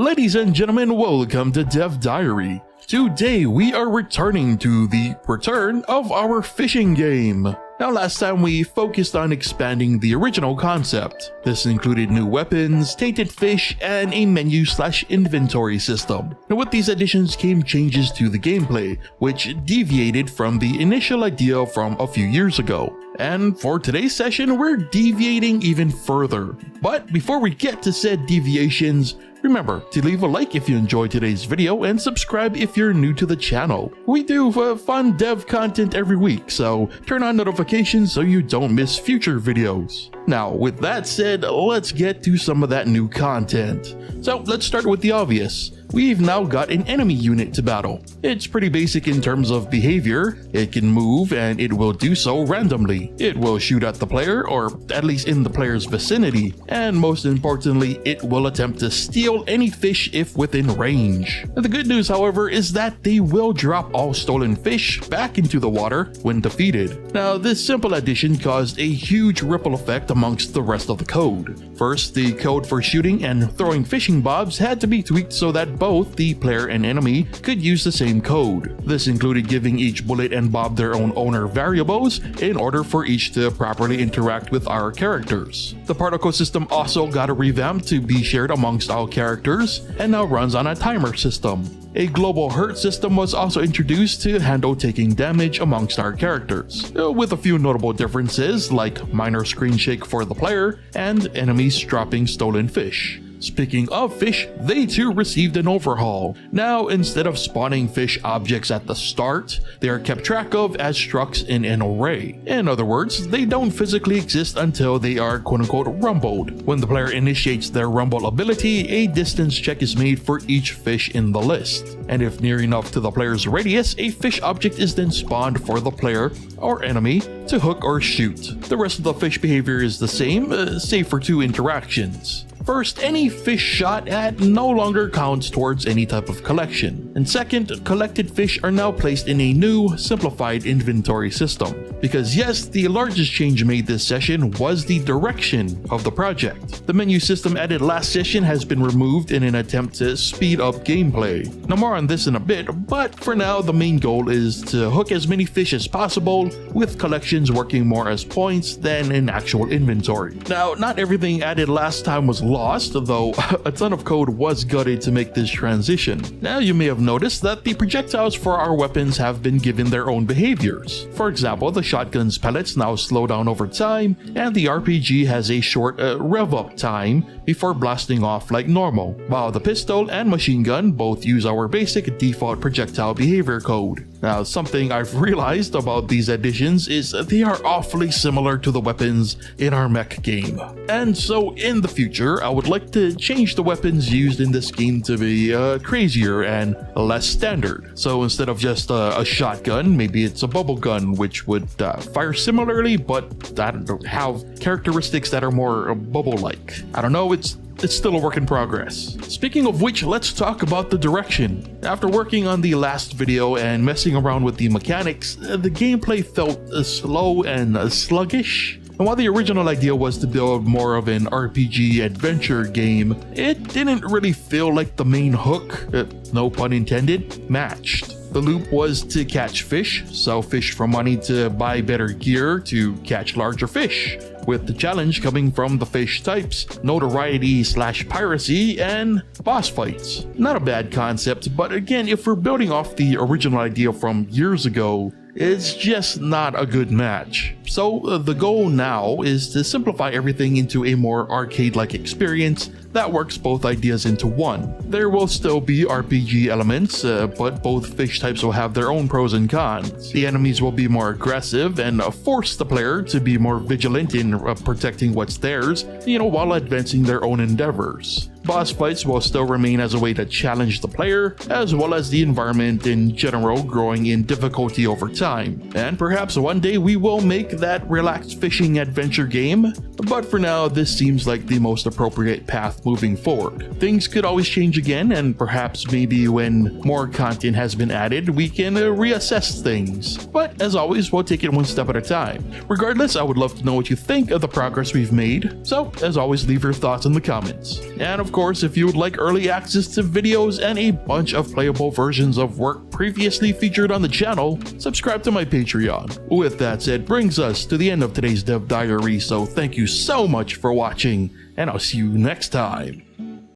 Ladies and gentlemen, welcome to Dev Diary. Today we are returning to the return of our fishing game. Now last time we focused on expanding the original concept. This included new weapons, tainted fish, and a menu/inventory system. Now with these additions came changes to the gameplay, which deviated from the initial idea from a few years ago. And for today's session, we're deviating even further. But before we get to said deviations, remember to leave a like if you enjoyed today's video and subscribe if you're new to the channel. We do fun dev content every week, so turn on notifications so you don't miss future videos. Now, with that said, let's get to some of that new content. So let's start with the obvious. We've now got an enemy unit to battle. It's pretty basic in terms of behavior. It can move and it will do so randomly. It will shoot at the player, or at least in the player's vicinity. And most importantly, it will attempt to steal any fish if within range. The good news, however, is that they will drop all stolen fish back into the water when defeated. Now, this simple addition caused a huge ripple effect amongst the rest of the code. First, the code for shooting and throwing fishing bobs had to be tweaked so that both the player and enemy could use the same code. This included giving each bullet and bob their own owner variables in order for each to properly interact with our characters. The particle system also got a revamp to be shared amongst all characters and now runs on a timer system. A global hurt system was also introduced to handle taking damage amongst our characters, with a few notable differences like minor screen shake for the player and enemies dropping stolen fish. Speaking of fish, they too received an overhaul. Now, instead of spawning fish objects at the start, they are kept track of as structs in an array. In other words, they don't physically exist until they are quote-unquote rumbled. When the player initiates their rumble ability, a distance check is made for each fish in the list. And if near enough to the player's radius, a fish object is then spawned for the player or enemy to hook or shoot. The rest of the fish behavior is the same, save for two interactions. First, any fish shot at no longer counts towards any type of collection. And second, collected fish are now placed in a new, simplified inventory system. Because yes, the largest change made this session was the direction of the project. The menu system added last session has been removed in an attempt to speed up gameplay. Now more on this in a bit, but for now the main goal is to hook as many fish as possible, with collections working more as points than in actual inventory. Now, not everything added last time was lost, though a ton of code was gutted to make this transition. Now you may have noticed that the projectiles for our weapons have been given their own behaviors. For example, the shotgun's pellets now slow down over time, and the RPG has a short rev-up time before blasting off like normal, while the pistol and machine gun both use our basic default projectile behavior code. Now, something I've realized about these additions is they are awfully similar to the weapons in our mech game. And so in the future, I would like to change the weapons used in this game to be crazier and less standard. So instead of just a shotgun, maybe it's a bubble gun, which would fire similarly, but have characteristics that are more bubble-like. I don't know, it's still a work in progress. Speaking of which, let's talk about the direction. After working on the last video and messing around with the mechanics, the gameplay felt slow and sluggish. And while the original idea was to build more of an RPG adventure game, it didn't really feel like the main hook, no pun intended, matched. The loop was to catch fish, sell fish for money to buy better gear to catch larger fish, with the challenge coming from the fish types, notoriety/piracy, and boss fights. Not a bad concept, but again, if we're building off the original idea from years ago, it's just not a good match. So the goal now is to simplify everything into a more arcade-like experience that works both ideas into one. There will still be RPG elements, but both fish types will have their own pros and cons. The enemies will be more aggressive and force the player to be more vigilant in protecting what's theirs, while advancing their own endeavors. Boss fights will still remain as a way to challenge the player, as well as the environment in general growing in difficulty over time. And perhaps one day we will make that relaxed fishing adventure game, but for now this seems like the most appropriate path moving forward. Things could always change again, and perhaps maybe when more content has been added we can reassess things. But as always, we'll take it one step at a time. Regardless, I would love to know what you think of the progress we've made, so as always leave your thoughts in the comments. And of of course, if you would like early access to videos and a bunch of playable versions of work previously featured on the channel, subscribe to my Patreon. With that said, brings us to the end of today's Dev Diary, so thank you so much for watching, and I'll see you next time.